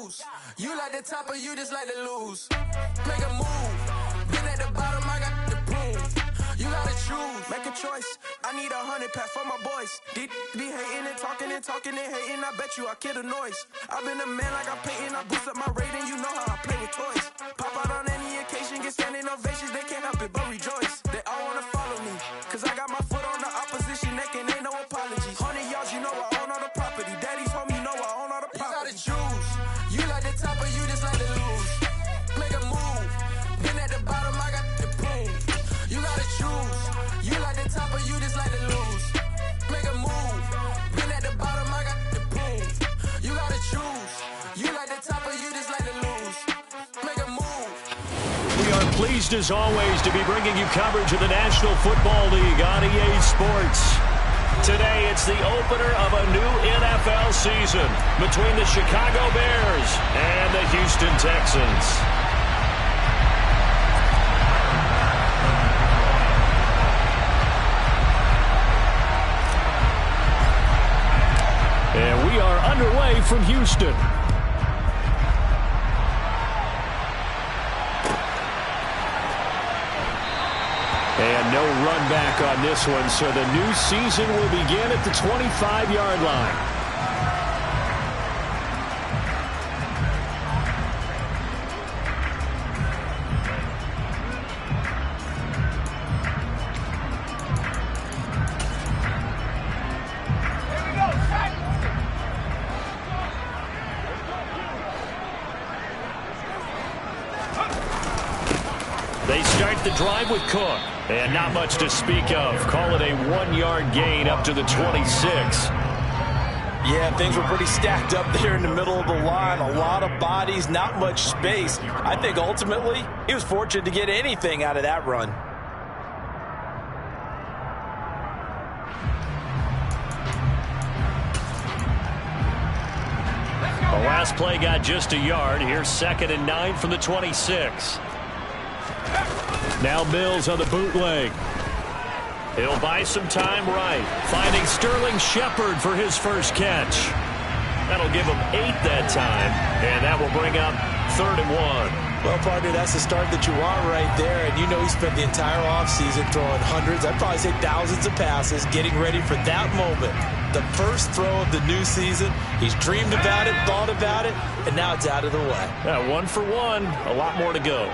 choose. You like the top or you just like to lose. Make a move. Been at the bottom, I got the prove. You gotta choose, make a choice. I need 100 pack for my boys. Be hating and talking and talking and hating. I bet you I kill the noise. I've been a man like I'm Peyton. I boost up my rating. You know how I play with toys. Pop out on any occasion, get standing ovations. They can't help it but rejoice. They all wanna follow me, cause I got my foot on the opposition neck and ain't no apologies. 100 yards, you know I own all the property. Daddy's home, you know I own all the property. You gotta choose. You like the top or you just like to lose. Make a move. Been at the bottom, I got the prove. You gotta choose. You like the top or you just like to lose. Make a move. Been at the bottom, I got the prove. You gotta choose. You like the top or you just like to lose. Make a move. We are pleased as always to be bringing you coverage of the National Football League on EA Sports. Today it's the opener of a new NFL season between the Chicago Bears and the Houston Texans. And we are underway from Houston. And no run back on this one, so the new season will begin at the 25-yard line. They start the drive with Cook. And not much to speak of. Call it a 1-yard gain up to the 26. Yeah, things were pretty stacked up there in the middle of the line. A lot of bodies, not much space. I think ultimately he was fortunate to get anything out of that run. The last play got just a yard. Here's 2nd and 9 from the 26. Now Mills on the bootleg. He'll buy some time right. Finding Sterling Shepard for his first catch. That'll give him 8 that time. And that will bring up 3rd and 1. Well, partner, that's the start that you want right there. And you know he spent the entire offseason throwing hundreds, I'd probably say thousands of passes, getting ready for that moment. The first throw of the new season. He's dreamed about it, thought about it, and now it's out of the way. Yeah, 1 for 1. A lot more to go.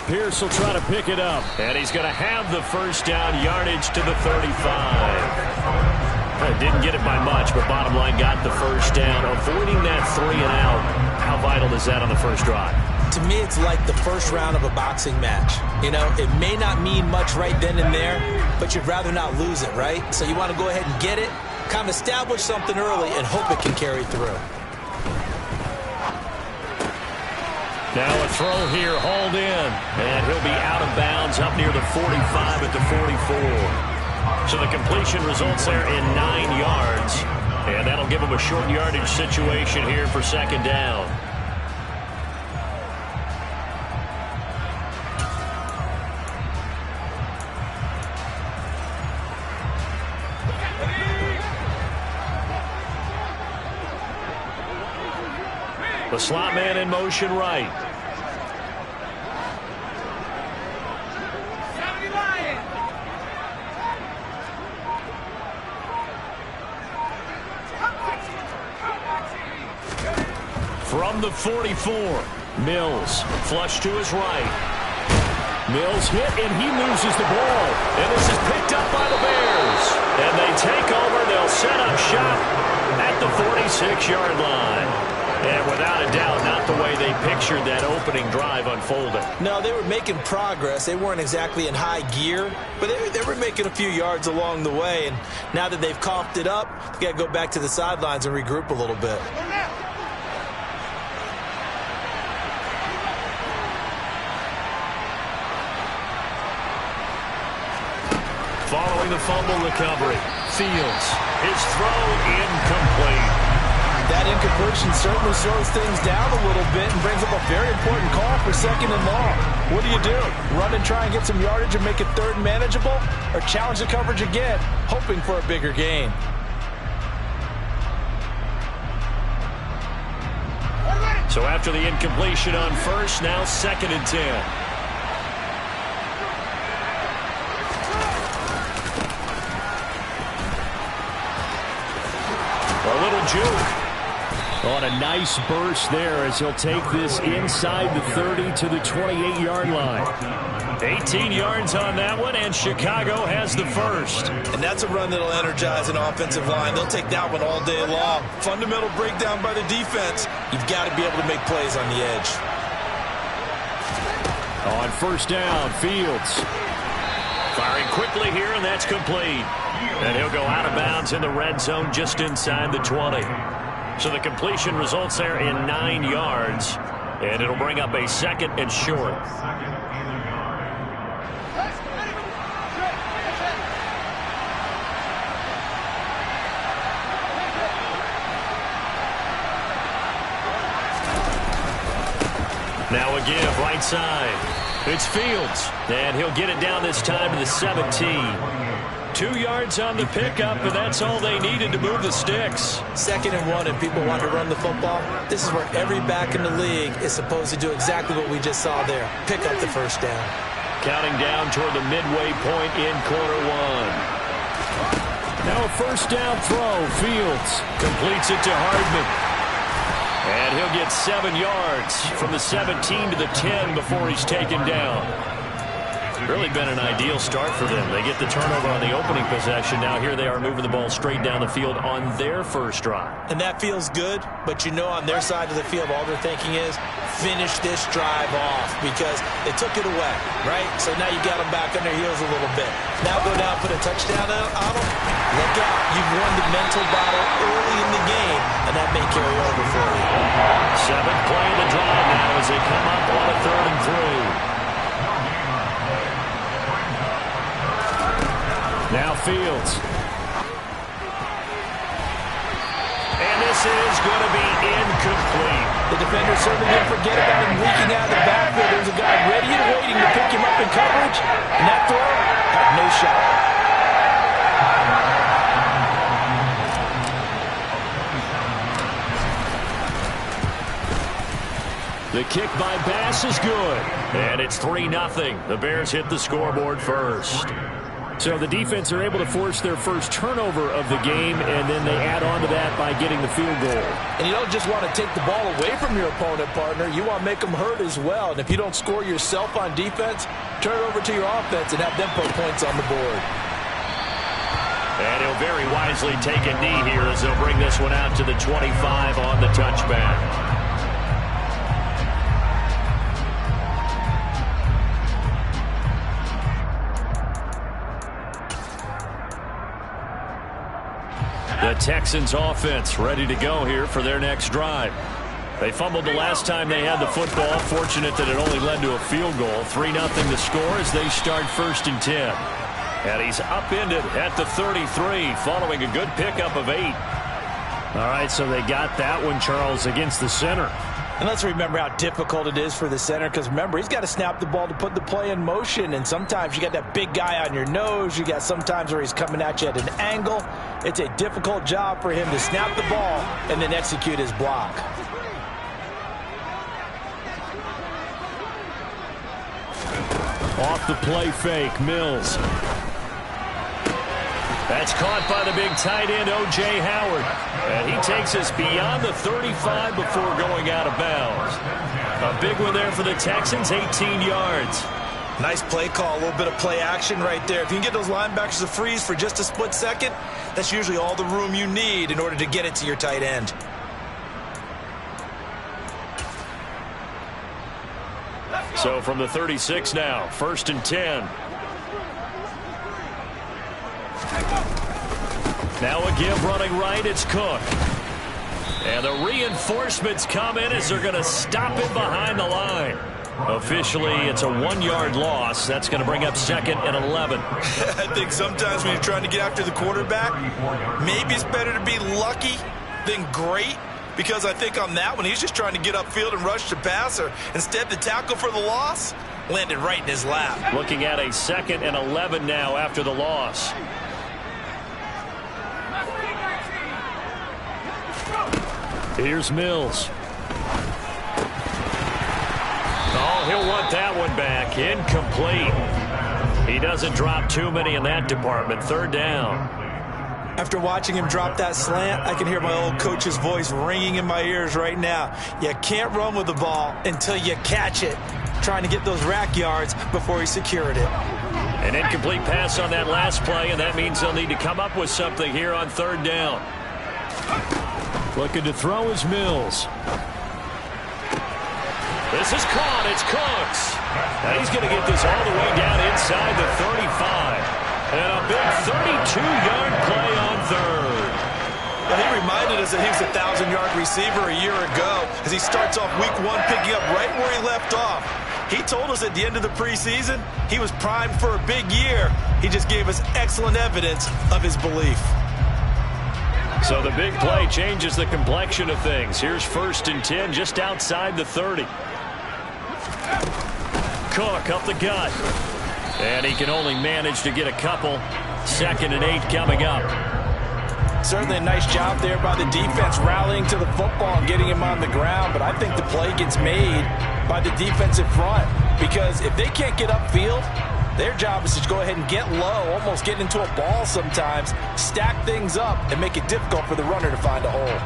Pierce will try to pick it up. And he's going to have the first down, yardage to the 35. Didn't get it by much, but bottom line got the first down. Avoiding that 3 and out. How vital is that on the first drive? To me, it's like the first round of a boxing match. You know, it may not mean much right then and there, but you'd rather not lose it, right? So you want to go ahead and get it, kind of establish something early, and hope it can carry through. Now a throw here, hauled in. And he'll be out of bounds up near the 45 at the 44. So the completion results there in 9 yards. And that'll give him a short yardage situation here for 2nd down. The slot man in motion right. From the 44, Mills flush to his right. Mills hit and he loses the ball. And this is picked up by the Bears. And they take over. They'll set up shop at the 46-yard line. And without a doubt, not the way they pictured that opening drive unfolding. No, they were making progress. They weren't exactly in high gear, but they were making a few yards along the way. And now that they've coughed it up, they got to go back to the sidelines and regroup a little bit. Following the fumble recovery, Fields, his throw incomplete. That incompletion certainly slows things down a little bit and brings up a very important call for 2nd and long. What do? Run and try and get some yardage and make it 3rd and manageable? Or challenge the coverage again, hoping for a bigger gain? So after the incompletion on first, now 2nd and 10. A little juke. On a nice burst there as he'll take this inside the 30 to the 28-yard line. 18 yards on that one, and Chicago has the first. And that's a run that'll energize an offensive line. They'll take that one all day long. Fundamental breakdown by the defense. You've got to be able to make plays on the edge. On first down, Fields. Firing quickly here, and that's complete. And he'll go out of bounds in the red zone just inside the 20. So the completion results there in 9 yards, and it'll bring up a 2nd and short. Now a give right side. It's Fields, and he'll get it down this time to the 17. 2 yards on the pickup, and that's all they needed to move the sticks. 2nd and 1, and people want to run the football. This is where every back in the league is supposed to do exactly what we just saw there. Pick up the first down. Counting down toward the midway point in quarter 1. Now a first down throw. Fields completes it to Hardman. And he'll get 7 yards from the 17 to the 10 before he's taken down. Really been an ideal start for them. They get the turnover on the opening possession. Now here they are moving the ball straight down the field on their first drive. And that feels good, but you know on their side of the field all they're thinking is finish this drive off because they took it away, right? So now you got them back on their heels a little bit. Now go down, put a touchdown on them. Look out. You've won the mental battle early in the game, and that may carry over for you. 7th play of the drive now as they come up on a 3rd and 3. Now Fields. And this is going to be incomplete. The defender certainly didn't forget about him leaking out of the backfield. There's a guy ready and waiting to pick him up in coverage. And that throw had no shot. The kick by Bass is good. And it's 3-0. The Bears hit the scoreboard first. So the defense are able to force their first turnover of the game, and then they add on to that by getting the field goal. And you don't just want to take the ball away from your opponent, partner. You want to make them hurt as well. And if you don't score yourself on defense, turn it over to your offense and have them put points on the board. And he'll very wisely take a knee here as they'll bring this one out to the 25 on the touchback. The Texans offense ready to go here for their next drive. They fumbled the last time they had the football. Fortunate that it only led to a field goal. 3-0 to score as they start 1st and 10. And he's upended at the 33 following a good pickup of 8. All right, so they got that one, Charles, against the center. And let's remember how difficult it is for the center because, remember, he's got to snap the ball to put the play in motion. And sometimes you got that big guy on your nose. You got sometimes where he's coming at you at an angle. It's a difficult job for him to snap the ball and then execute his block. Off the play fake, Mills. That's caught by the big tight end, O.J. Howard. And he takes us beyond the 35 before going out of bounds. A big one there for the Texans, 18 yards. Nice play call, a little bit of play action right there. If you can get those linebackers to freeze for just a split second, that's usually all the room you need in order to get it to your tight end. So from the 36 now, 1st and 10. Now a give running right, it's Cook. And the reinforcements come in as they're going to stop him behind the line. Officially, it's a 1-yard loss. That's going to bring up 2nd and 11. I think sometimes when you're trying to get after the quarterback, maybe it's better to be lucky than great. Because I think on that one, he's just trying to get upfield and rush the passer. Instead, the tackle for the loss landed right in his lap. Looking at a 2nd and 11 now after the loss. Here's Mills. Oh, he'll want that one back. Incomplete. He doesn't drop too many in that department. Third down. After watching him drop that slant, I can hear my old coach's voice ringing in my ears right now. You can't run with the ball until you catch it. Trying to get those rack yards before he secured it. An incomplete pass on that last play, and that means they'll need to come up with something here on third down. Looking to throw is Mills. This is caught. It's Cooks. Now he's going to get this all the way down inside the 35. And a big 32-yard play on third. Well, he reminded us that he was a 1,000-yard receiver a year ago as he starts off week 1 picking up right where he left off. He told us at the end of the preseason he was primed for a big year. He just gave us excellent evidence of his belief. So the big play changes the complexion of things. Here's 1st and 10 just outside the 30. Cook up the gut. And he can only manage to get a couple. 2nd and 8 coming up. Certainly a nice job there by the defense rallying to the football and getting him on the ground. But I think the play gets made by the defensive front. Because if they can't get upfield, their job is to go ahead and get low, almost get into a ball sometimes, stack things up, and make it difficult for the runner to find a hole.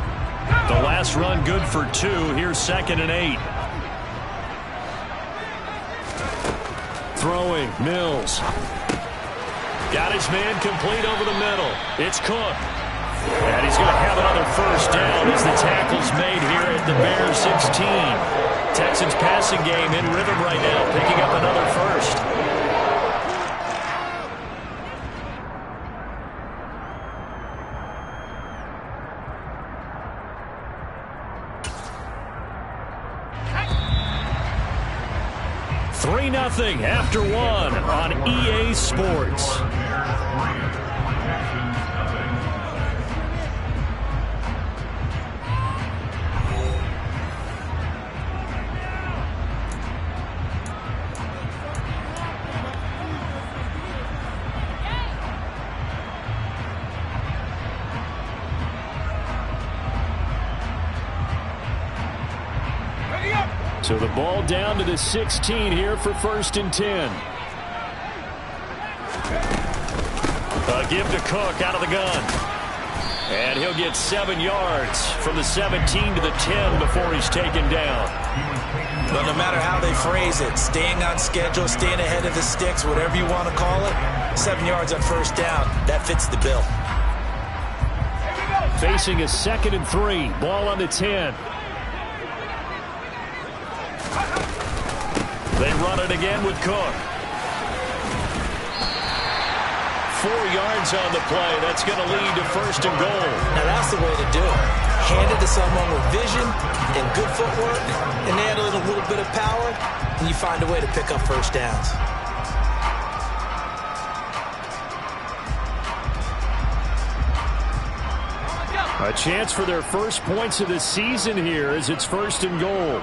The last run good for 2. Here's 2nd and 8. Throwing, Mills. Got his man complete over the middle. It's Cook. And he's going to have another first down as the tackle's made here at the Bears 16. Texans passing game in rhythm right now, picking up another first. Nothing after 1 on EA Sports. So the ball down to the 16 here for 1st and 10. A give to Cook out of the gun. And he'll get 7 yards from the 17 to the 10 before he's taken down. But no matter how they phrase it, staying on schedule, staying ahead of the sticks, whatever you want to call it, 7 yards on first down, that fits the bill. Facing a 2nd and 3, ball on the 10. They run it again with Cook. 4 yards on the play. That's going to lead to 1st and goal. Now that's the way to do it. Hand it to someone with vision and good footwork, and add a little bit of power, and you find a way to pick up first downs. A chance for their first points of the season here as it's 1st and goal.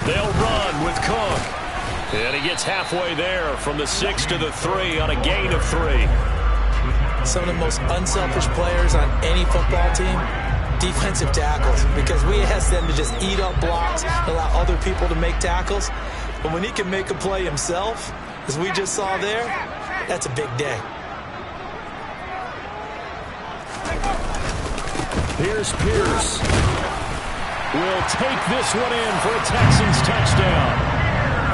They'll run with Cook. And he gets halfway there from the 6 to the 3 on a gain of 3. Some of the most unselfish players on any football team, defensive tackles, because we ask them to just eat up blocks, allow other people to make tackles. But when he can make a play himself, as we just saw there, that's a big day. Here's Pierce. Will take this one in for a Texans touchdown.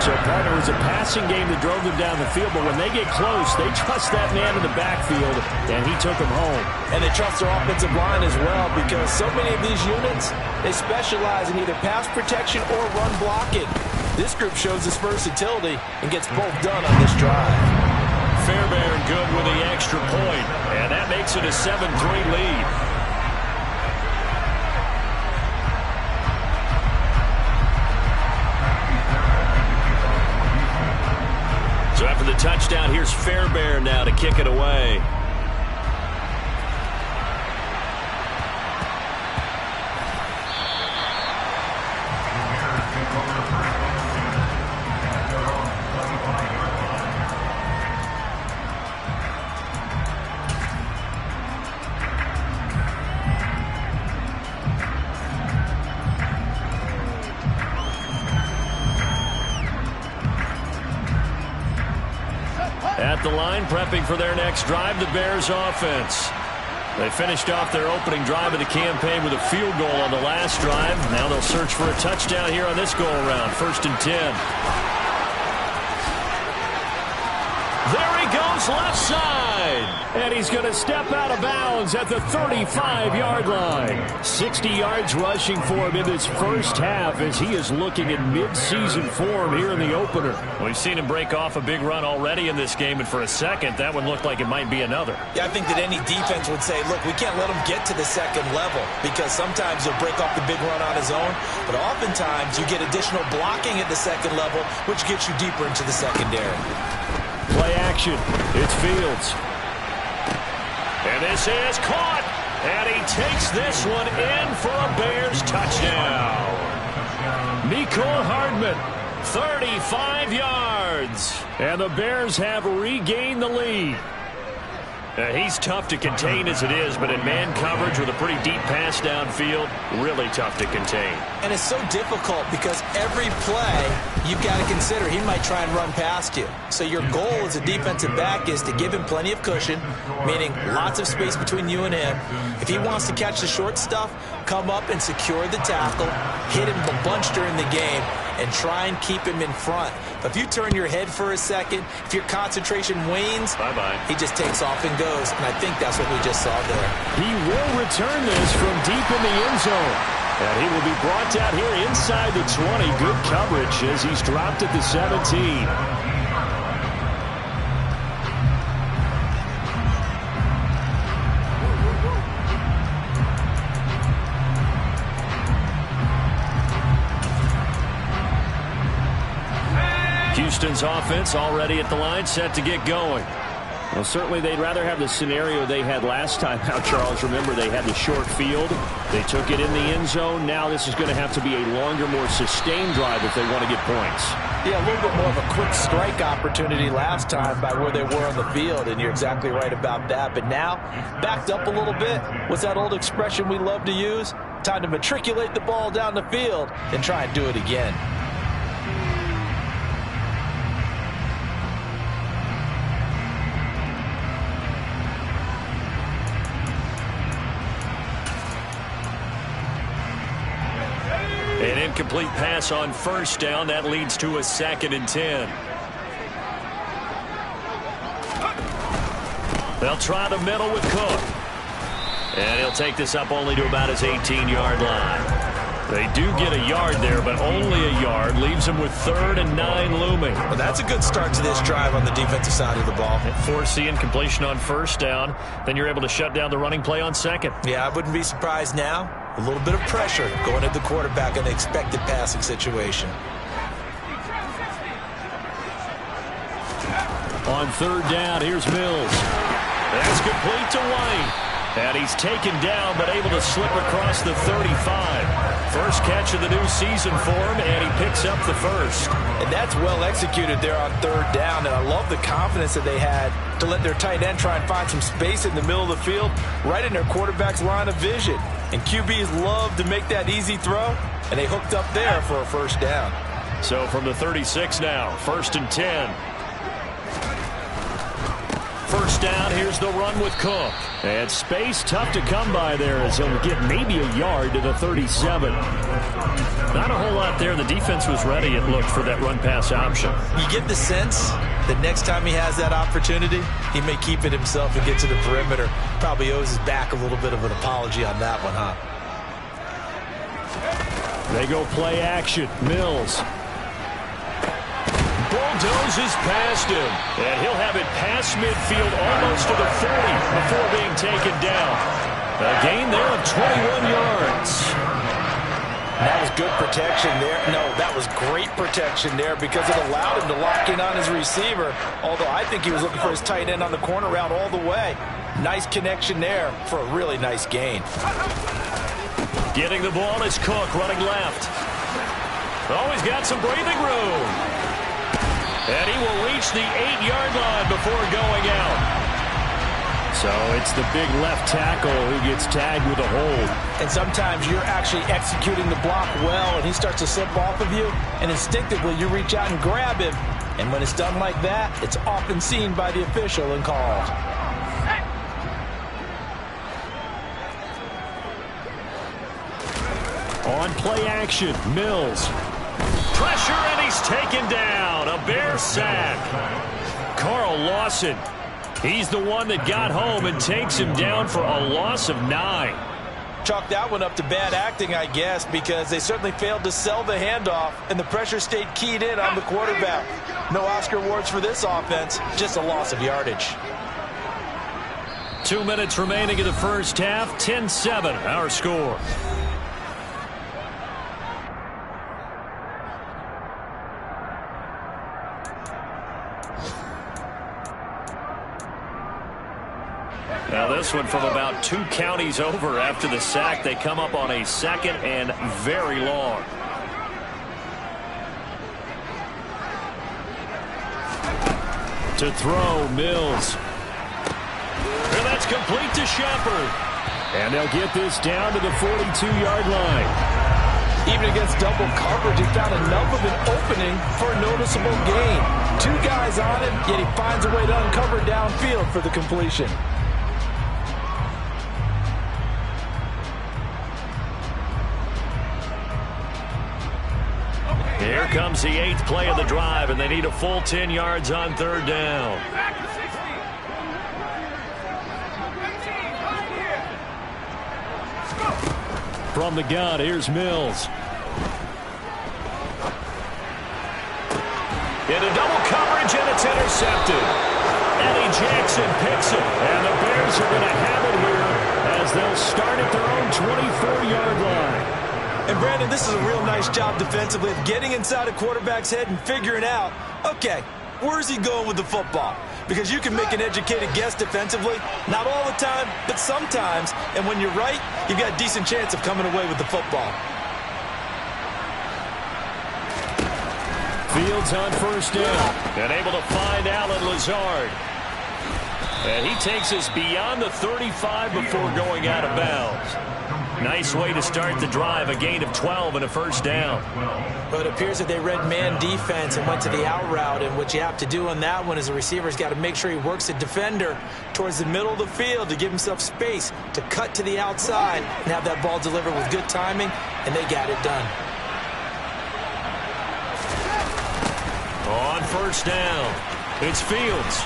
So, partner, it was a passing game that drove them down the field, but when they get close, they trust that man in the backfield, and he took them home. And they trust their offensive line as well, because so many of these units, they specialize in either pass protection or run blocking. This group shows its versatility and gets both done on this drive. Fairbairn good with the extra point, and that makes it a 7-3 lead. So after the touchdown, here's Fairbairn now to kick it away. the line, prepping for their next drive, the Bears offense. They finished off their opening drive of the campaign with a field goal on the last drive. Now they'll search for a touchdown here on this go-around. 1st and 10. There he goes, left side. And he's going to step out of bounds at the 35-yard line. 60 yards rushing for him in this first half as he is looking in mid-season form here in the opener. We've seen him break off a big run already in this game, and for a second, that one looked like it might be another. Yeah, I think that any defense would say, look, we can't let him get to the second level because sometimes he'll break off the big run on his own, but oftentimes you get additional blocking at the second level, which gets you deeper into the secondary. Play action. It's Fields. And this is caught. And he takes this one in for a Bears touchdown. Mecole Hardman, 35 yards. And the Bears have regained the lead. He's tough to contain as it is, but in man coverage with a pretty deep pass downfield, really tough to contain. And it's so difficult because every play you've got to consider he might try and run past you. So your goal as a defensive back is to give him plenty of cushion, meaning lots of space between you and him. If he wants to catch the short stuff, come up and secure the tackle, hit him a bunch during the game, and try and keep him in front. But if you turn your head for a second, if your concentration wanes, bye-bye. He just takes off and goes, and I think that's what we just saw there. He will return this from deep in the end zone. And he will be brought down here inside the 20. Good coverage as he's dropped at the 17. Houston's offense already at the line, set to get going. Well, certainly they'd rather have the scenario they had last time out, Charles. Remember, they had the short field. They took it in the end zone. Now this is going to have to be a longer, more sustained drive if they want to get points. Yeah, a little bit more of a quick strike opportunity last time by where they were on the field, and you're exactly right about that. But now, backed up a little bit. What's that old expression we love to use? Time to matriculate the ball down the field and try and do it again. An incomplete pass on first down. That leads to a 2nd and 10. They'll try the middle with Cook. And he'll take this up only to about his 18-yard line. They do get a yard there, but only a yard. Leaves them with 3rd and 9 looming. Well, that's a good start to this drive on the defensive side of the ball. Forcing completion on first down. Then you're able to shut down the running play on second. Yeah, I wouldn't be surprised now. A little bit of pressure going at the quarterback in an expected passing situation. On 3rd down, here's Mills. That's complete to White. And he's taken down, but able to slip across the 35. First catch of the new season for him, and he picks up the first. And that's well executed there on 3rd down, and I love the confidence that they had to let their tight end try and find some space in the middle of the field, right in their quarterback's line of vision. And QBs love to make that easy throw, and they hooked up there for a first down. So from the 36 now, 1st and 10. First down, here's the run with Cook. And space tough to come by there as he'll get maybe a yard to the 37. Not a whole lot there. The defense was ready, it looked, for that run-pass option. You get the sense that next time he has that opportunity, he may keep it himself and get to the perimeter. Probably owes his back a little bit of an apology on that one, huh? They go play action. Mills bulldozes past him, and he'll have it past midfield almost to the 40 before being taken down. A gain there of 21 yards. That was good protection there. No, that was great protection there because it allowed him to lock in on his receiver, although I think he was looking for his tight end on the corner route all the way. Nice connection there for a really nice gain. Getting the ball is Cook running left. Oh, he's got some breathing room. And he will reach the 8-yard line before going out. So it's the big left tackle who gets tagged with a hold. And sometimes you're actually executing the block well, and he starts to slip off of you, and instinctively you reach out and grab him, And when it's done like that, it's often seen by the official and called. On play action, Mills. Pressure, and he's taken down. A Bear sack. Carl Lawson. He's the one that got home and takes him down for a loss of 9. Chalk that one up to bad acting, I guess, because they certainly failed to sell the handoff, and the pressure stayed keyed in on the quarterback. No Oscar awards for this offense, just a loss of yardage. 2 minutes remaining in the first half, 10-7, our score. Now this one from about 2 counties over after the sack. They come up on a 2nd and very long. To throw, Mills. And that's complete to Shepard. And they'll get this down to the 42-yard line. Even against double coverage, he found enough of an opening for a noticeable gain. 2 guys on him, yet he finds a way to uncover downfield for the completion. Here comes the 8th play of the drive, and they need a full 10 yards on 3rd down. From the gun, here's Mills. Into double coverage, and it's intercepted. Eddie Jackson picks it, and the Bears are going to have it here as they'll start at their own 24-yard line. And, Brandon, this is a real nice job defensively of getting inside a quarterback's head and figuring out, okay, where's he going with the football? Because you can make an educated guess defensively, not all the time, but sometimes. And when you're right, you've got a decent chance of coming away with the football. Fields on 1st down. And able to find Alan Lazard. And he takes us beyond the 35 before going out of bounds. Nice way to start the drive, a gain of 12 and a 1st down. But it appears that they read man defense and went to the out route, and what you have to do on that one is the receiver's got to make sure he works the defender towards the middle of the field to give himself space to cut to the outside and have that ball delivered with good timing, and they got it done. On 1st down, it's Fields.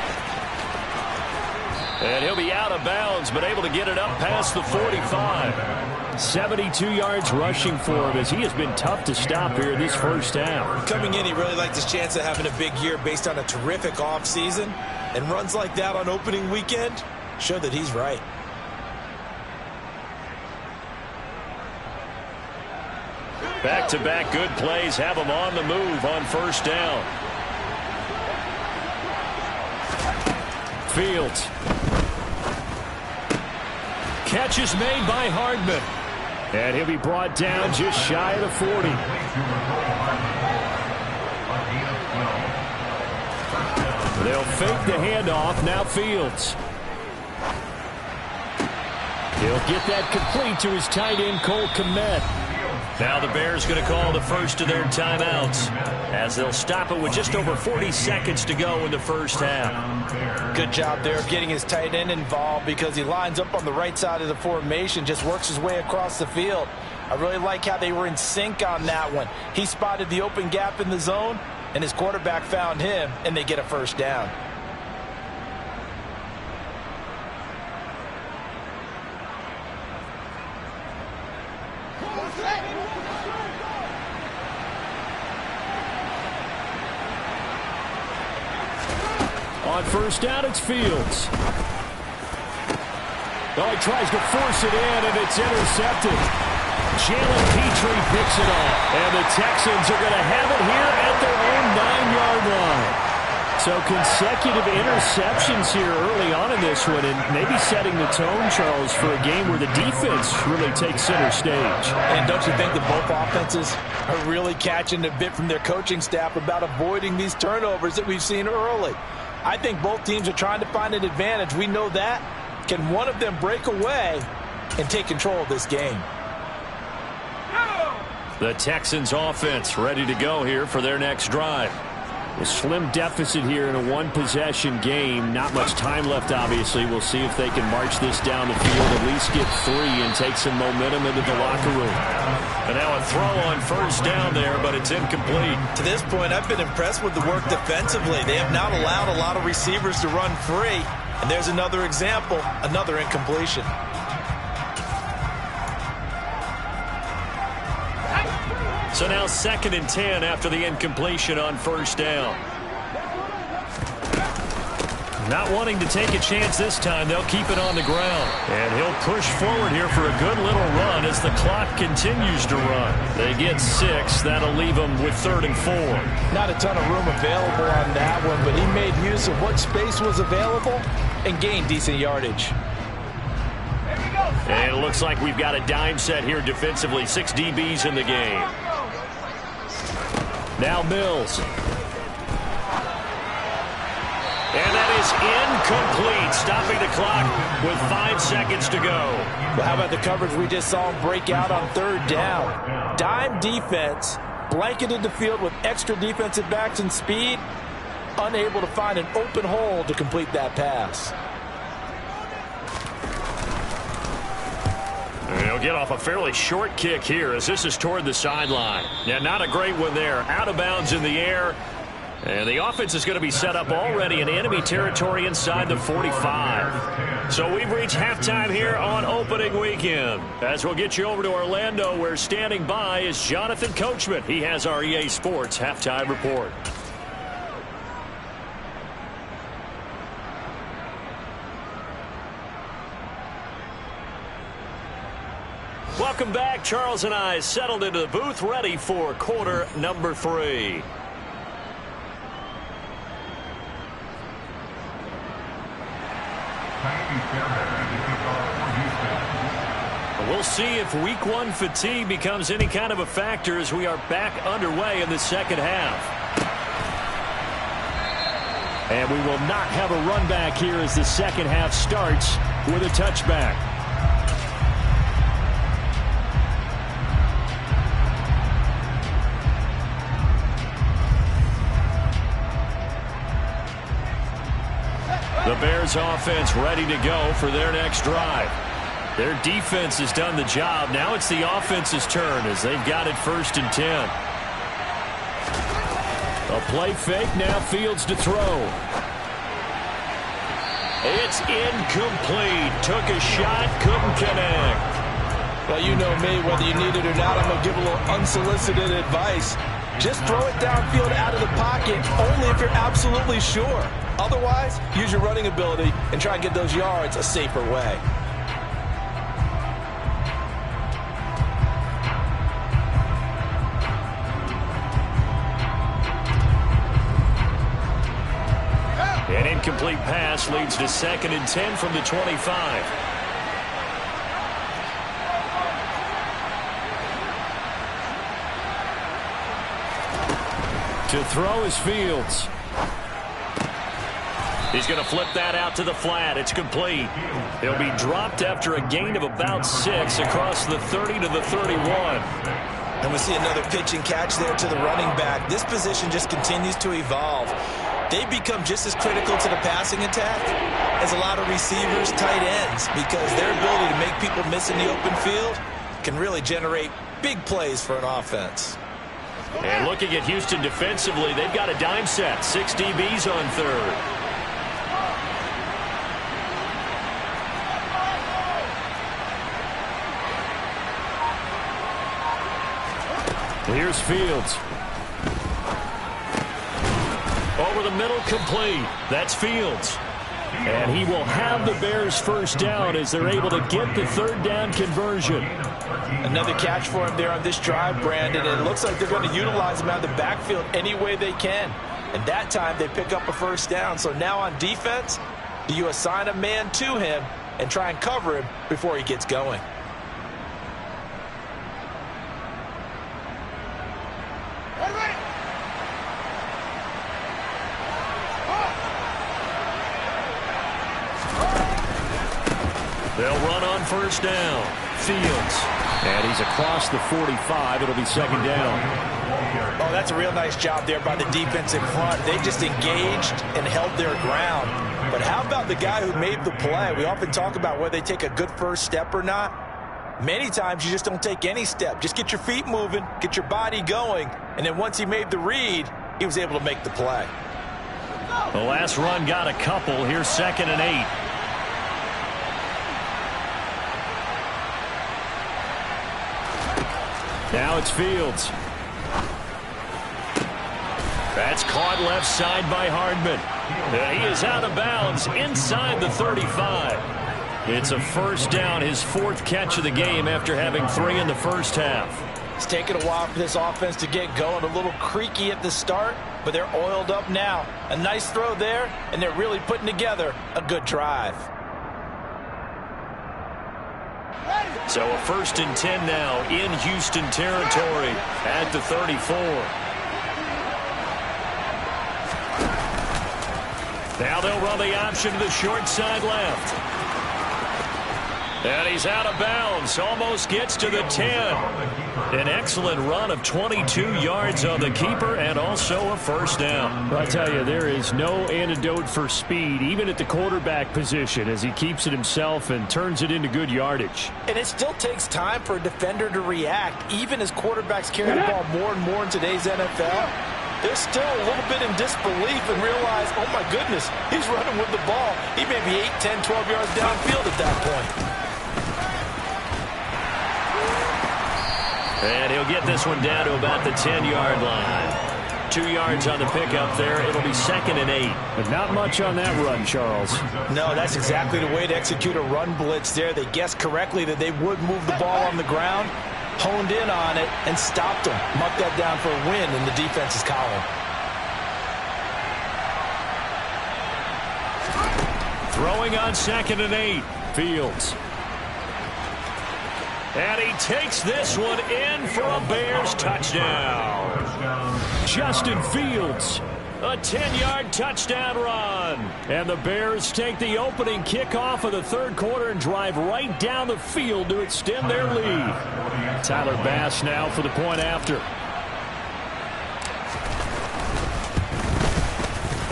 And he'll be out of bounds, but able to get it up past the 45. 72 yards rushing for him as he has been tough to stop here in this 1st half. Coming in, he really liked his chance of having a big year based on a terrific offseason. And runs like that on opening weekend show that he's right. Back-to-back good plays have him on the move on 1st down. Fields. Catch is made by Hardman. And he'll be brought down just shy of the 40. They'll fake the handoff. Now Fields. He'll get that complete to his tight end, Cole Kmet. Now the Bears going to call the first of their timeouts as they'll stop it with just over 40 seconds to go in the 1st half. Good job there of getting his tight end involved because he lines up on the right side of the formation, just works his way across the field. I really like how they were in sync on that one. He spotted the open gap in the zone, and his quarterback found him, and they get a 1st down. On 1st down, it's Fields. Oh, he tries to force it in, and it's intercepted. Jalen Petrie picks it off. And the Texans are going to have it here at their own 9-yard line. So consecutive interceptions here early on in this one, and maybe setting the tone, Charles, for a game where the defense really takes center stage. And don't you think that both offenses are really catching a bit from their coaching staff about avoiding these turnovers that we've seen early? I think both teams are trying to find an advantage. We know that. Can one of them break away and take control of this game? The Texans offense ready to go here for their next drive. A slim deficit here in a one-possession game. Not much time left, obviously. We'll see if they can march this down the field, at least get 3 and take some momentum into the locker room. And now a throw on first down there, but it's incomplete. To this point, I've been impressed with the work defensively. They have not allowed a lot of receivers to run free. And there's another example, another incompletion. So now 2nd and 10 after the incompletion on first down. Not wanting to take a chance this time, they'll keep it on the ground. And he'll push forward here for a good little run as the clock continues to run. They get 6. That'll leave them with 3rd and 4. Not a ton of room available on that one, but he made use of what space was available and gained decent yardage. And it looks like we've got a dime set here defensively. 6 DBs in the game. Now Mills. And that is incomplete, stopping the clock with 5 seconds to go. Well, how about the coverage we just saw him break out on 3rd down? Dime defense, blanketed the field with extra defensive backs and speed, unable to find an open hole to complete that pass. He'll get off a fairly short kick here as this is toward the sideline. Yeah, not a great one there. Out of bounds in the air. And the offense is going to be set up already in enemy territory inside the 45. So we've reached halftime here on opening weekend. As we'll get you over to Orlando, where standing by is Jonathan Coachman. He has our EA Sports halftime report. Welcome back. Charles and I settled into the booth, ready for quarter number 3. We'll see if week 1 fatigue becomes any kind of a factor as we are back underway in the second half. And we will not have a run back here as the second half starts with a touchback. The Bears offense ready to go for their next drive. Their defense has done the job. Now it's the offense's turn as they've got it 1st and 10. A play fake, now Fields to throw. It's incomplete. Took a shot, couldn't connect. Well, you know me, whether you need it or not, I'm going to give a little unsolicited advice. Just throw it downfield out of the pocket, only if you're absolutely sure. Otherwise, use your running ability and try and get those yards a safer way. An incomplete pass leads to 2nd and 10 from the 25. To throw is Fields. He's going to flip that out to the flat. It's complete. He'll be dropped after a gain of about 6 across the 30 to the 31. And we see another pitch and catch there to the running back. This position just continues to evolve. They become just as critical to the passing attack as a lot of receivers, tight ends, because their ability to make people miss in the open field can really generate big plays for an offense. And looking at Houston defensively, they've got a dime set. 6 DBs on 3rd. Here's Fields. Over the middle, complete. That's Fields. And he will have the Bears 1st down as they're able to get the 3rd down conversion. Another catch for him there on this drive, Brandon. And it looks like they're going to utilize him out of the backfield any way they can. And that time they pick up a 1st down. So now on defense, do you assign a man to him and try and cover him before he gets going? They'll run on 1st down. Fields. And he's across the 45. It'll be 2nd down. Oh, that's a real nice job there by the defense in front. They just engaged and held their ground. But how about the guy who made the play? We often talk about whether they take a good first step or not. Many times you just don't take any step. Just get your feet moving, get your body going, and then once he made the read, he was able to make the play. The last run got a couple. Here's 2nd and 8. Now it's Fields. That's caught left side by Hardman. He is out of bounds inside the 35. It's a first down, his 4th catch of the game after having 3 in the first half. It's taken a while for this offense to get going. A little creaky at the start, but they're oiled up now. A nice throw there, and they're really putting together a good drive. So a 1st and 10 now in Houston territory at the 34. Now they'll run the option to the short side left. And he's out of bounds. Almost gets to the 10. An excellent run of 22 yards on the keeper and also a first down. I'll tell you, there is no antidote for speed, even at the quarterback position, as he keeps it himself and turns it into good yardage. And it still takes time for a defender to react, even as quarterbacks carry the ball more and more in today's NFL. They're still a little bit in disbelief and realize, oh my goodness, he's running with the ball. He may be 8, 10, 12 yards downfield at that point. And he'll get this one down to about the 10-yard line. 2 yards on the pickup there. It'll be 2nd and 8. But not much on that run, Charles. No, that's exactly the way to execute a run blitz there. They guessed correctly that they would move the ball on the ground, honed in on it, and stopped them. Marked that down for a win in the defense's column. Throwing on 2nd and 8. Fields. And he takes this one in for a Bears touchdown. Justin Fields, a 10-yard touchdown run. And the Bears take the opening kickoff of the 3rd quarter and drive right down the field to extend their lead. Tyler Bass now for the point after.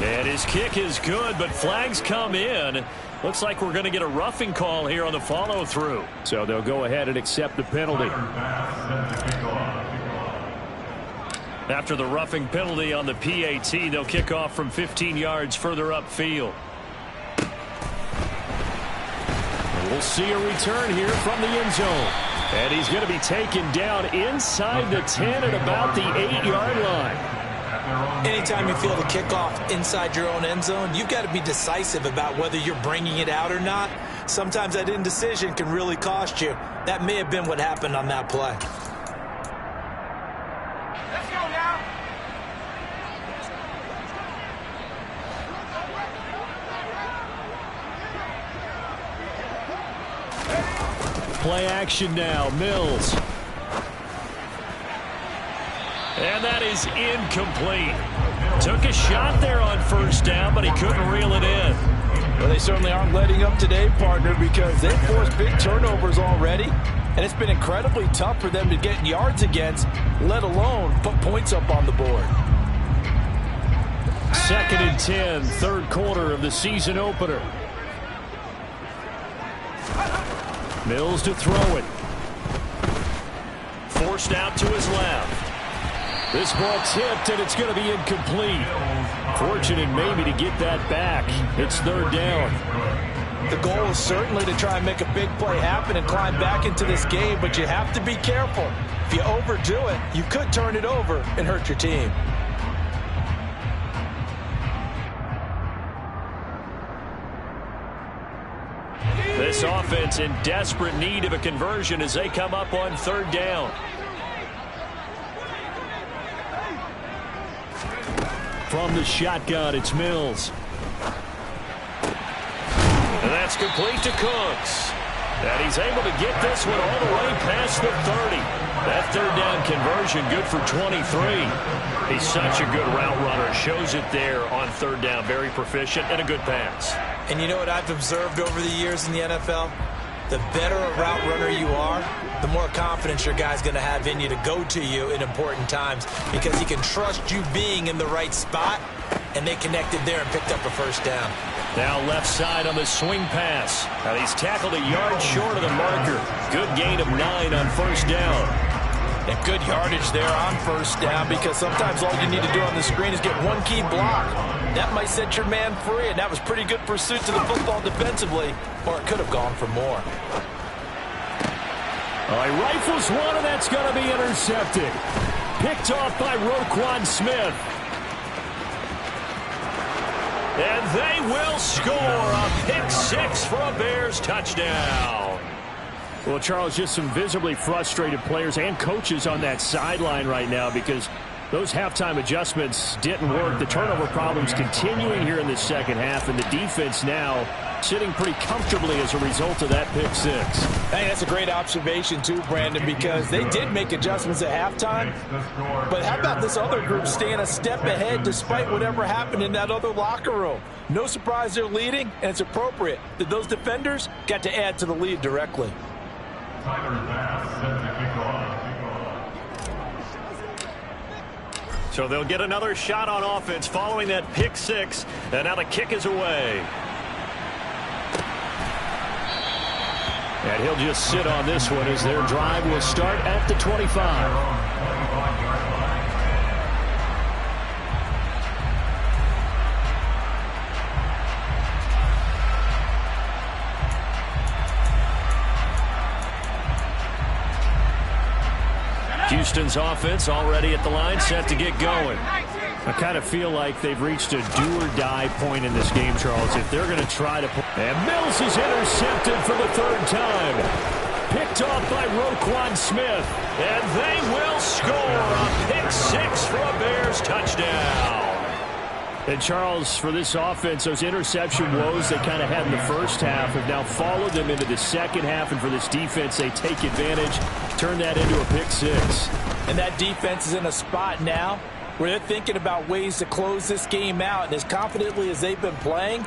And his kick is good, but flags come in. Looks like we're going to get a roughing call here on the follow-through. So they'll go ahead and accept the penalty. After the roughing penalty on the PAT, they'll kick off from 15 yards further upfield. We'll see a return here from the end zone. And he's going to be taken down inside the 10 at about the 8-yard line. Anytime you feel the kickoff inside your own end zone, you've got to be decisive about whether you're bringing it out or not. Sometimes that indecision can really cost you. That may have been what happened on that play. Let's go now. Play action now. Mills. And that is incomplete. Took a shot there on 1st down, but he couldn't reel it in. Well, they certainly aren't letting up today, partner, because they've forced big turnovers already, and it's been incredibly tough for them to get yards against, let alone put points up on the board. 2nd and 10, 3rd quarter of the season opener. Mills to throw it. Forced out to his left. This ball tipped, and it's going to be incomplete. Fortunate maybe to get that back. It's 3rd down. The goal is certainly to try and make a big play happen and climb back into this game, but you have to be careful. If you overdo it, you could turn it over and hurt your team. This offense in desperate need of a conversion as they come up on 3rd down. From the shotgun, it's Mills. And that's complete to Cooks. And he's able to get this one all the way past the 30. That 3rd down conversion good for 23. He's such a good route runner. Shows it there on 3rd down. Very proficient and a good pass. And you know what I've observed over the years in the NFL? the better a route runner you are, the more confidence your guy's going to have in you to go to you in important times because he can trust you being in the right spot, and they connected there and picked up a first down. Now left side on the swing pass. And he's tackled a yard short of the marker. Good gain of 9 on first down. And good yardage there on first down because sometimes all you need to do on the screen is get one key block. That might set your man free, and that was pretty good pursuit to the football defensively, or it could have gone for more. He rifles one, and that's going to be intercepted. Picked off by Roquan Smith. And they will score a pick 6 for a Bears touchdown. Well, Charles, just some visibly frustrated players and coaches on that sideline right now because those halftime adjustments didn't work. The turnover problems continuing here in the second half, and the defense now sitting pretty comfortably as a result of that pick 6. Hey, that's a great observation too, Brandon, because they did make adjustments at halftime. But how about this other group staying a step ahead despite whatever happened in that other locker room? No surprise they're leading, and it's appropriate that those defenders got to add to the lead directly. So they'll get another shot on offense following that pick 6, and now the kick is away. And he'll just sit on this one as their drive will start at the 25. Houston's offense already at the line, set to get going. I kind of feel like they've reached a do-or-die point in this game, Charles. If they're going to try to... And Mills is intercepted for the 3rd time. Picked off by Roquan Smith. And they will score a pick 6 for a Bears touchdown. And, Charles, for this offense, those interception woes they kind of had in the first half have now followed them into the second half. And for this defense, they take advantage, turn that into a pick 6. And that defense is in a spot now where they're thinking about ways to close this game out. And as confidently as they've been playing,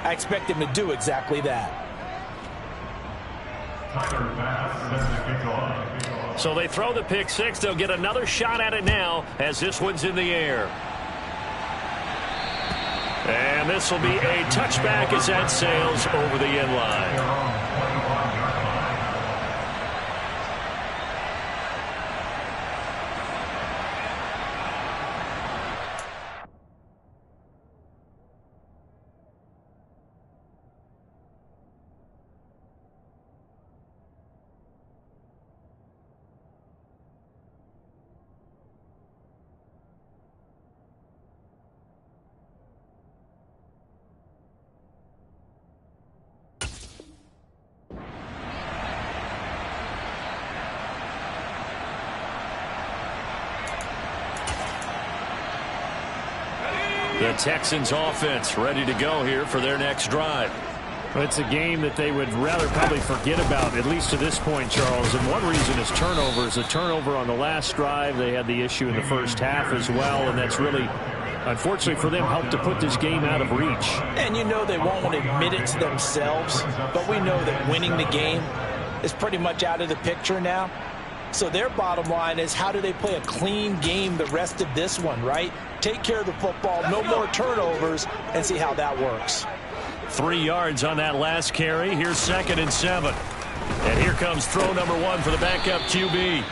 I expect them to do exactly that. So they throw the pick 6. They'll get another shot at it now as this one's in the air. And this will be a touchback as that sails over the end line. The Texans offense ready to go here for their next drive. It's a game that they would rather probably forget about, at least to this point, Charles. And one reason is turnovers. A turnover on the last drive. They had the issue in the first half as well, and that's really, unfortunately for them, helped to put this game out of reach. And you know they won't want to admit it to themselves, but we know that winning the game is pretty much out of the picture now. So their bottom line is, how do they play a clean game the rest of this one, right? Take care of the football, no more turnovers, and see how that works. 3 yards on that last carry. Here's 2nd and 7. And here comes throw number 1 for the backup QB.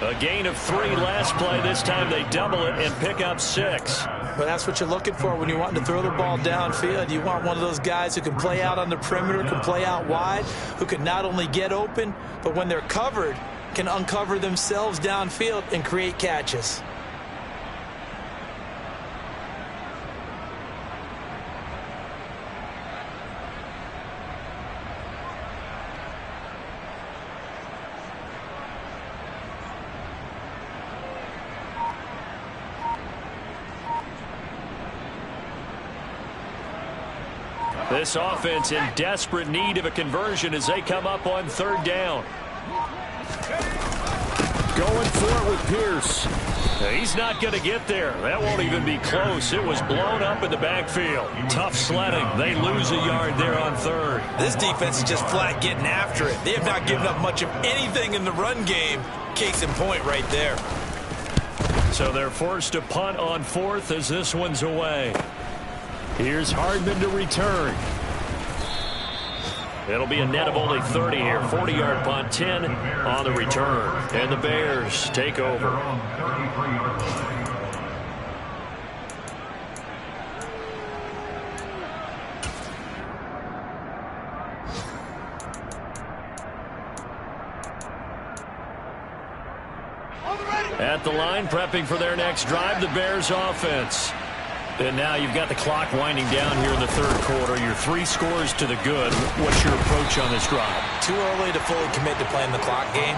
A gain of 3 last play. This time they double it and pick up 6. But that's what you're looking for when you want to throw the ball downfield. You want one of those guys who can play out on the perimeter, can play out wide, who can not only get open, but when they're covered, can uncover themselves downfield and create catches. This offense in desperate need of a conversion as they come up on 3rd down. Going for it with Pierce. He's not going to get there. That won't even be close. It was blown up in the backfield. Tough sledding. They lose a yard there on third. This defense is just flat getting after it. They have not given up much of anything in the run game. Case in point right there. So they're forced to punt on fourth as this one's away. Here's Hardman to return. It'll be a net of only 30 here. 40-yard punt, 10 on the return. And the Bears take over. At the line, prepping for their next drive, the Bears offense. And now you've got the clock winding down here in the third quarter. You're 3 scores to the good. What's your approach on this drive? Too early to fully commit to playing the clock game.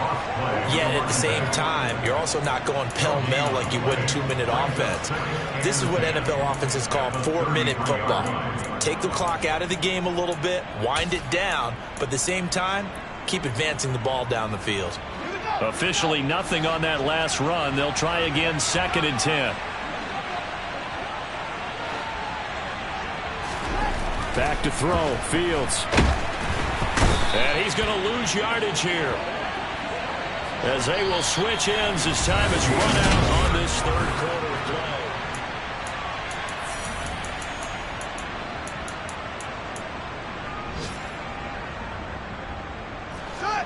Yet at the same time, you're also not going pell-mell like you would in 2-minute offense. This is what NFL offenses call 4-minute football. Take the clock out of the game a little bit, wind it down, but at the same time, keep advancing the ball down the field. Officially nothing on that last run. They'll try again, 2nd and 10. Back to throw, Fields. And he's going to lose yardage here, as they will switch ends as time is run out on this third quarter of play.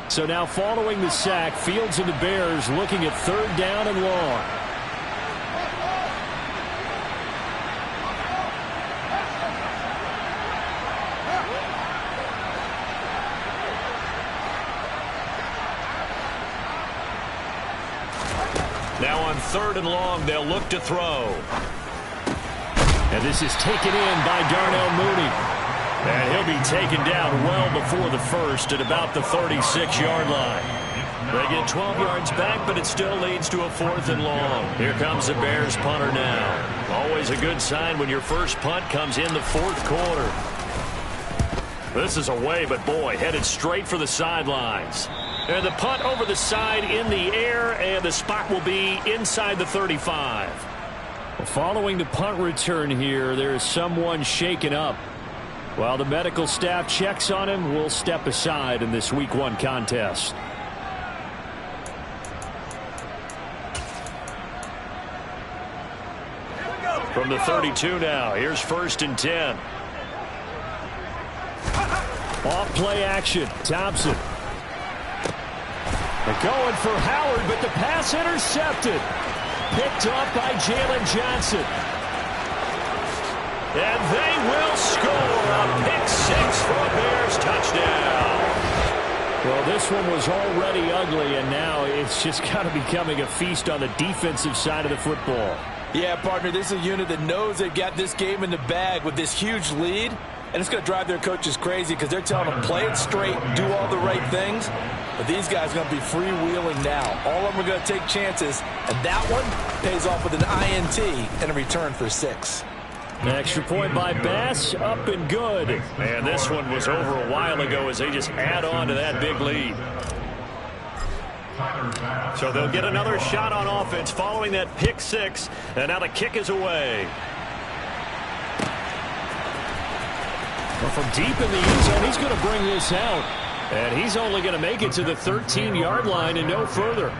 So now following the sack, Fields and the Bears looking at 3rd down and long. Now on 3rd and long, they'll look to throw. And this is taken in by Darnell Mooney. And he'll be taken down well before the first at about the 36-yard line. They get 12 yards back, but it still leads to a 4th and long. Here comes the Bears punter now. Always a good sign when your first punt comes in the 4th quarter. This is away, but boy, headed straight for the sidelines. And the punt over the side in the air, and the spot will be inside the 35. Following the punt return here, there is someone shaken up. While the medical staff checks on him, we'll step aside in this Week 1 contest. From the 32 now, here's 1st and 10. Off play action, Thompson. They're going for Howard, but the pass intercepted. Picked up by Jalen Johnson. And they will score a pick 6 for a Bears touchdown. Well, this one was already ugly, and now it's just kind of becoming a feast on the defensive side of the football. Yeah, partner, this is a unit that knows they've got this game in the bag with this huge lead, and it's going to drive their coaches crazy because they're telling them play it straight, do all the right things. But these guys are going to be freewheeling now. All of them are going to take chances, and that one pays off with an INT and a return for 6. An extra point by Bass, up and good. And this one was over a while ago as they just add on to that big lead. So they'll get another shot on offense following that pick 6, and now the kick is away. Well, from deep in the end zone, he's going to bring this out. And he's only going to make it to the 13-yard line and no further.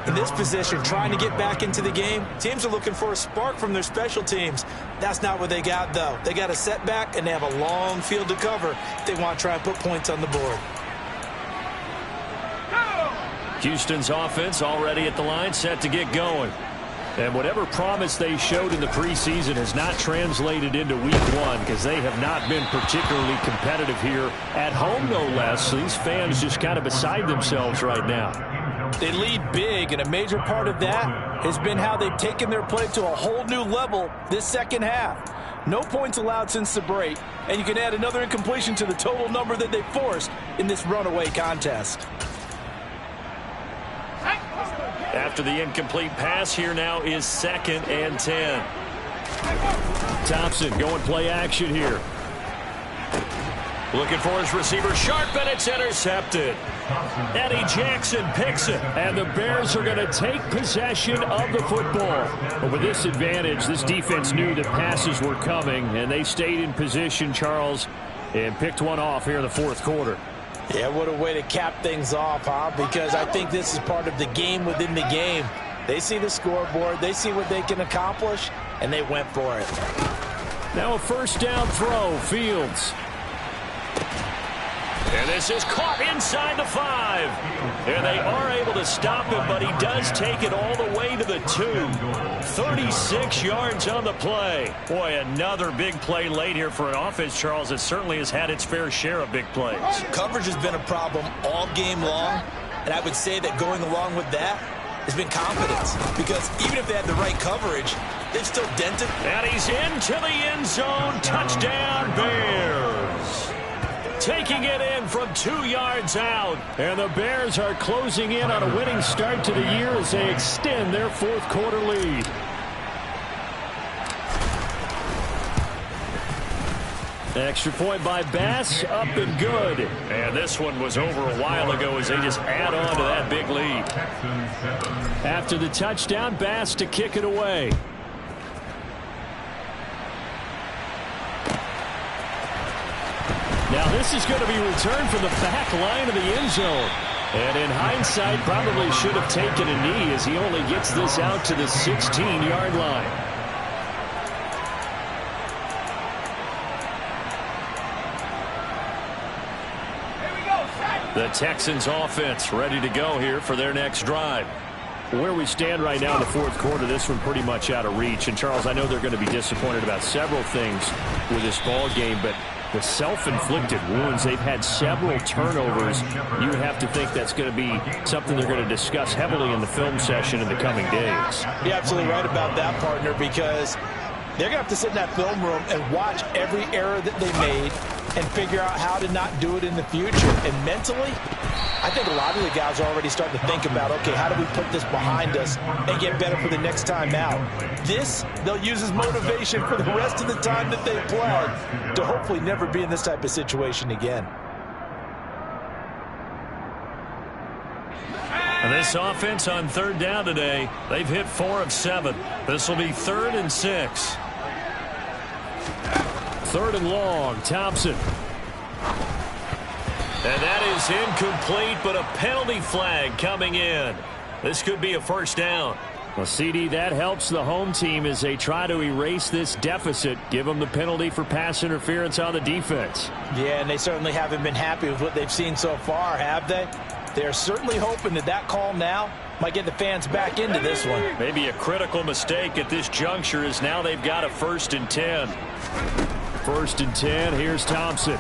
In this position, trying to get back into the game, teams are looking for a spark from their special teams. That's not what they got, though. They got a setback, and they have a long field to cover if they want to try and put points on the board. Houston's offense already at the line, set to get going. And whatever promise they showed in the preseason has not translated into Week 1 because they have not been particularly competitive here at home, no less. So these fans just kind of beside themselves right now. They lead big, and a major part of that has been how they've taken their play to a whole new level this second half. No points allowed since the break, and you can add another incompletion to the total number that they forced in this runaway contest. After the incomplete pass, here now is 2nd and 10. Thompson going play action here. Looking for his receiver, sharp, and it's intercepted. Eddie Jackson picks it, and the Bears are going to take possession of the football. But with this advantage, this defense knew that passes were coming, and they stayed in position, Charles, and picked one off here in the fourth quarter. Yeah, what a way to cap things off, huh? Because I think this is part of the game within the game. They see the scoreboard, they see what they can accomplish, and they went for it. Now a first down throw, Fields. And this is caught inside the 5. And they are able to stop him, but he does take it all the way to the 2. 36 yards on the play. Boy, another big play late here for an offense, Charles, that certainly has had its fair share of big plays. Coverage has been a problem all game long, and I would say that going along with that has been confidence. Because even if they had the right coverage, they've still dented. And he's into the end zone. Touchdown, Bears. Taking it in from 2 yards out. And the Bears are closing in on a winning start to the year as they extend their fourth quarter lead. Extra point by Bass, up and good. And this one was over a while ago as they just add on to that big lead. After the touchdown, Bass to kick it away. Now this is going to be returned from the back line of the end zone. And in hindsight, probably should have taken a knee as he only gets this out to the 16-yard line. The Texans offense ready to go here for their next drive. Where we stand right now in the fourth quarter, this one pretty much out of reach. And, Charles, I know they're going to be disappointed about several things with this ball game, but the self-inflicted wounds, they've had several turnovers. You have to think that's going to be something they're going to discuss heavily in the film session in the coming days. You're absolutely right about that, partner, because they're going to have to sit in that film room and watch every error that they made and figure out how to not do it in the future. And mentally, I think a lot of the guys are already starting to think about, okay, how do we put this behind us and get better for the next time out? This, they'll use as motivation for the rest of the time that they play to hopefully never be in this type of situation again. And this offense on third down today, they've hit 4 of 7. This will be 3rd and 6. 3rd and long, Thompson. And that is incomplete, but a penalty flag coming in. This could be a first down. Well, CD, that helps the home team as they try to erase this deficit, give them the penalty for pass interference on the defense. Yeah, and they certainly haven't been happy with what they've seen so far, have they? They're certainly hoping that that call now might get the fans back into this one. Maybe a critical mistake at this juncture is now they've got a 1st and 10. 1st and 10, here's Thompson.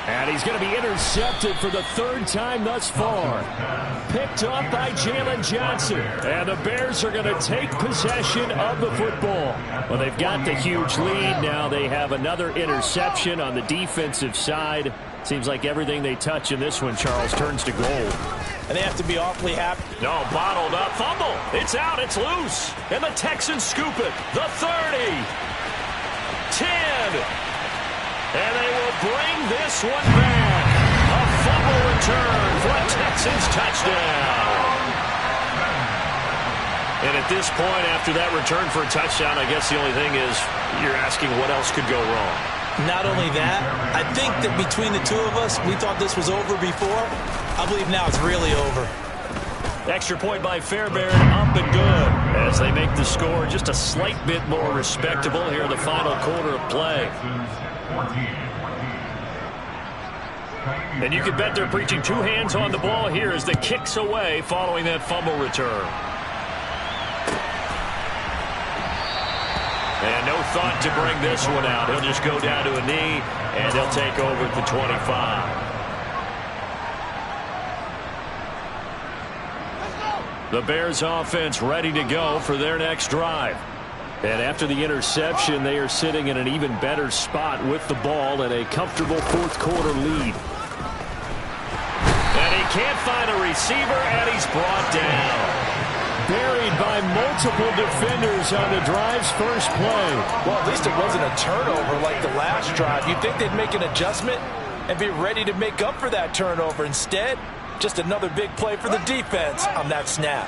And he's going to be intercepted for the 3rd time thus far. Picked up by Jalen Johnson. And the Bears are going to take possession of the football. Well, they've got the huge lead. Now they have another interception on the defensive side. Seems like everything they touch in this one, Charles, turns to gold. And they have to be awfully happy. No, bottled up. Fumble. It's out. It's loose. And the Texans scoop it. The 30. 10. And they will bring this one back. A fumble return for a Texans touchdown. And at this point, after that return for a touchdown, I guess the only thing is you're asking what else could go wrong. Not only that, I think that between the two of us, we thought this was over before. I believe now it's really over. Extra point by Fairbairn, up and good, as they make the score just a slight bit more respectable here in the final quarter of play. And you can bet they're preaching 2 hands on the ball here as the kick's away following that fumble return. And no thought to bring this one out. He'll just go down to a knee, and they'll take over at the 25. The Bears offense ready to go for their next drive. And after the interception, they are sitting in an even better spot with the ball and a comfortable fourth quarter lead. And he can't find a receiver, and he's brought down. buried by multiple defenders on the drive's first play. Well, at least it wasn't a turnover like the last drive. You'd think they'd make an adjustment and be ready to make up for that turnover. Instead, just another big play for the defense on that snap.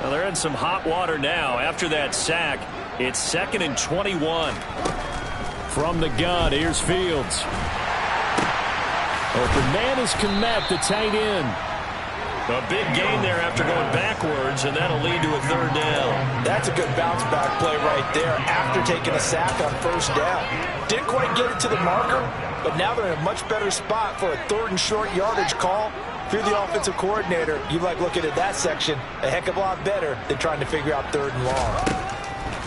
Well, they're in some hot water now. After that sack, it's 2nd and 21. From the gun, here's Fields. Open man is Kmet, the tight end. A big gain there after going backwards, and that'll lead to a 3rd down. That's a good bounce-back play right there after taking a sack on 1st down. Didn't quite get it to the marker, but now they're in a much better spot for a 3rd and short yardage call. If you're the offensive coordinator, you like looking at that section a heck of a lot better than trying to figure out 3rd and long.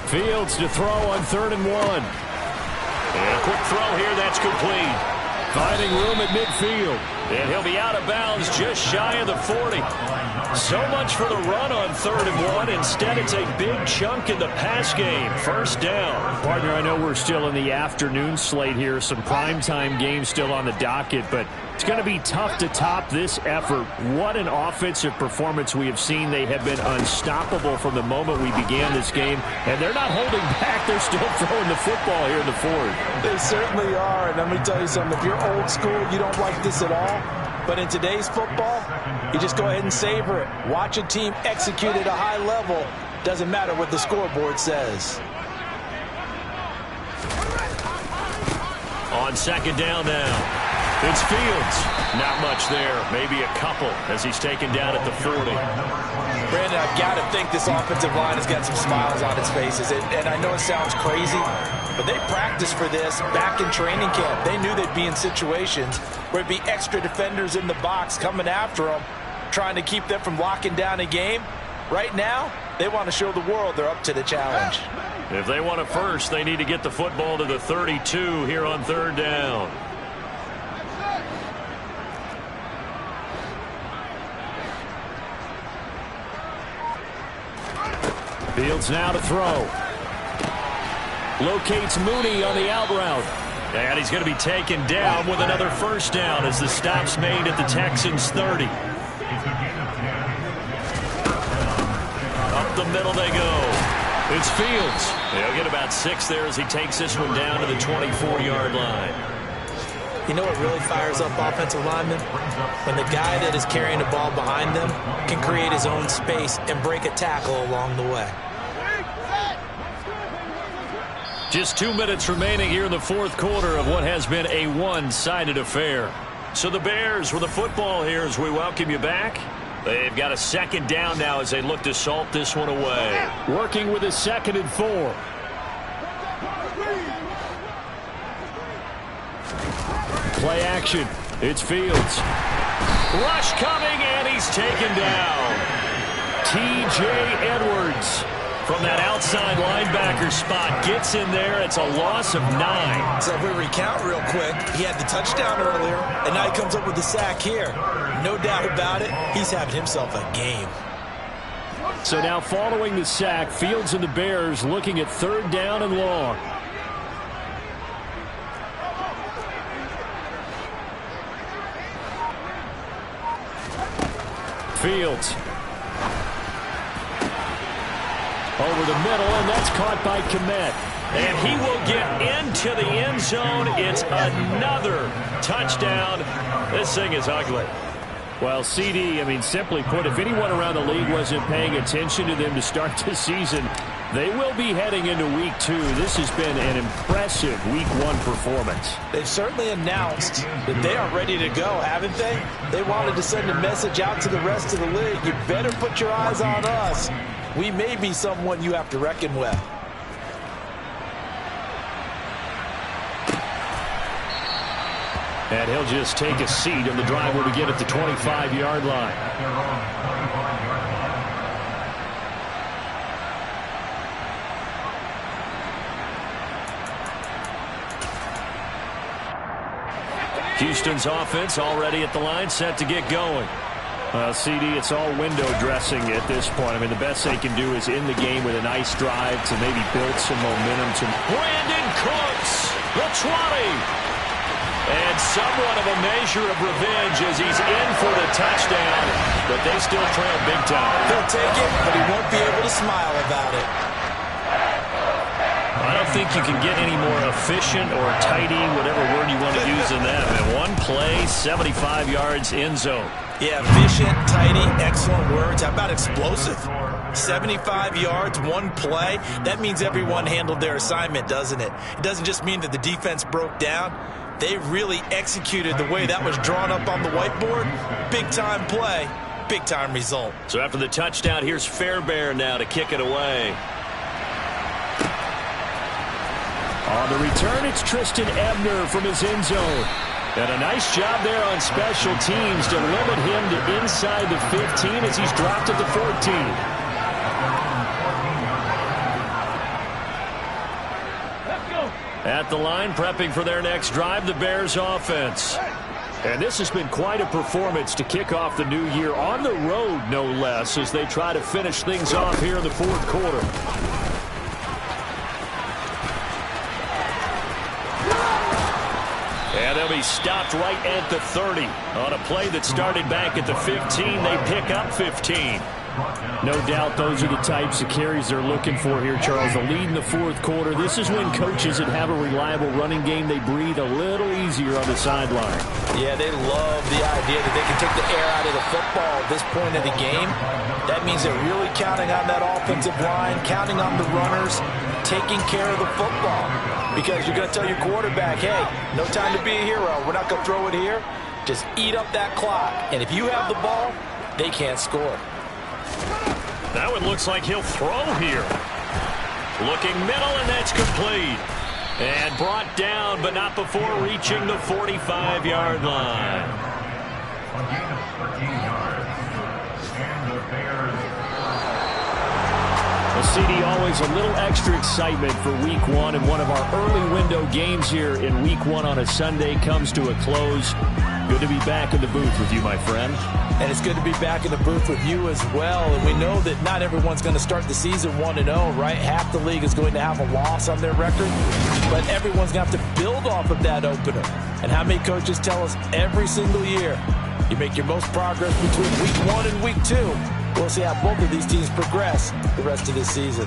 Fields to throw on 3rd and 1. And a quick throw here, that's complete. Finding room at midfield. And he'll be out of bounds just shy of the 40. So much for the run on 3rd and 1. Instead, it's a big chunk in the pass game. 1st down. Partner, I know we're still in the afternoon slate here. Some primetime games still on the docket, but it's going to be tough to top this effort. What an offensive performance we have seen. They have been unstoppable from the moment we began this game, and they're not holding back. They're still throwing the football here in the 4th. They certainly are, and let me tell you something. If you're old school, you don't like this at all. But in today's football, you just go ahead and savor it. Watch a team execute at a high level. Doesn't matter what the scoreboard says. On 2nd down now. It's Fields. Not much there. Maybe a couple as he's taken down at the 40. Brandon, I've got to think this offensive line has got some smiles on its faces. And I know it sounds crazy, but they practiced for this back in training camp. They knew they'd be in situations where it'd be extra defenders in the box coming after them, trying to keep them from locking down a game. Right now, they want to show the world they're up to the challenge. If they want it first, they need to get the football to the 32 here on 3rd down. Fields now to throw. Locates Mooney on the out route. And he's going to be taken down with another 1st down as the stop's made at the Texans' 30. Up the middle they go. It's Fields. He'll get about 6 there as he takes this one down to the 24-yard line. You know what really fires up offensive linemen? When the guy that is carrying the ball behind them can create his own space and break a tackle along the way. Just 2 minutes remaining here in the 4th quarter of what has been a one-sided affair. So the Bears with the football here as we welcome you back. They've got a 2nd down now as they look to salt this one away. Working with a 2nd and 4. Play action. It's Fields. Rush coming, and he's taken down. T.J. Edwards. From that outside linebacker spot, gets in there. It's a loss of 9. So if we recount real quick, he had the touchdown earlier, and now he comes up with the sack here. No doubt about it, he's having himself a game. So now following the sack, Fields and the Bears looking at 3rd down and long. Fields. Over the middle, and that's caught by Kmet. And he will get into the end zone. It's another touchdown. This thing is ugly. Well, CD, I mean, simply put, if anyone around the league wasn't paying attention to them to start the season, they will be heading into Week 2. This has been an impressive Week 1 performance. They've certainly announced that they are ready to go, haven't they? They wanted to send a message out to the rest of the league. You better put your eyes on us. We may be someone you have to reckon with. And he'll just take a seat, and the drive will begin at the 25-yard line. Houston's offense already at the line, set to get going. CD, it's all window dressing at this point. I mean, the best they can do is in the game with a nice drive to maybe build some momentum. Brandon Cooks, the 20. And somewhat of a measure of revenge as he's in for the touchdown, but they still trail big time. He'll take it, but he won't be able to smile about it. I don't think you can get any more efficient or tidy, whatever word you want to use in that. And one play, 75 yards, end zone. Yeah, efficient, tidy, excellent words. How about explosive? 75 yards, one play. That means everyone handled their assignment, doesn't it? It doesn't just mean that the defense broke down. They really executed the way that was drawn up on the whiteboard. Big-time play, big-time result. So after the touchdown, here's Fairbairn now to kick it away. On the return, it's Tristan Ebner from his end zone. And a nice job there on special teams to limit him to inside the 15 as he's dropped at the 14. At the line, prepping for their next drive, the Bears offense. And this has been quite a performance to kick off the new year on the road, no less, as they try to finish things off here in the fourth quarter. And they'll be stopped right at the 30. On a play that started back at the 15, they pick up 15. No doubt those are the types of carries they're looking for here, Charles. The lead in the fourth quarter. This is when coaches that have a reliable running game, they breathe a little easier on the sideline. Yeah, they love the idea that they can take the air out of the football at this point of the game. That means they're really counting on that offensive line, counting on the runners, taking care of the football. Because you're going to tell your quarterback, hey, no time to be a hero. We're not going to throw it here. Just eat up that clock. And if you have the ball, they can't score. That one looks like he'll throw here. Looking middle, and that's complete. And brought down, but not before reaching the 45-yard line. Well, CD, always a little extra excitement for Week 1, and one of our early window games here in Week 1 on a Sunday comes to a close. Good to be back in the booth with you, my friend. And it's good to be back in the booth with you as well. And we know that not everyone's going to start the season 1-0, right? Half the league is going to have a loss on their record. But everyone's going to have to build off of that opener. And how many coaches tell us every single year, you make your most progress between Week 1 and Week 2. We'll see how both of these teams progress the rest of this season.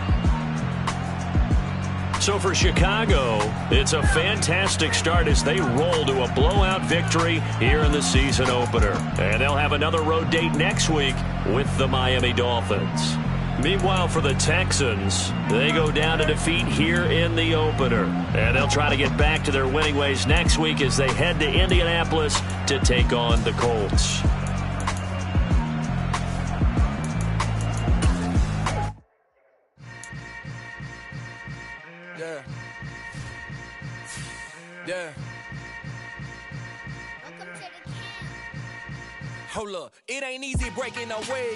So for Chicago, it's a fantastic start as they roll to a blowout victory here in the season opener. And they'll have another road date next week with the Miami Dolphins. Meanwhile, for the Texans, they go down to defeat here in the opener. And they'll try to get back to their winning ways next week as they head to Indianapolis to take on the Colts. Yeah. Hold up, it ain't easy breaking away.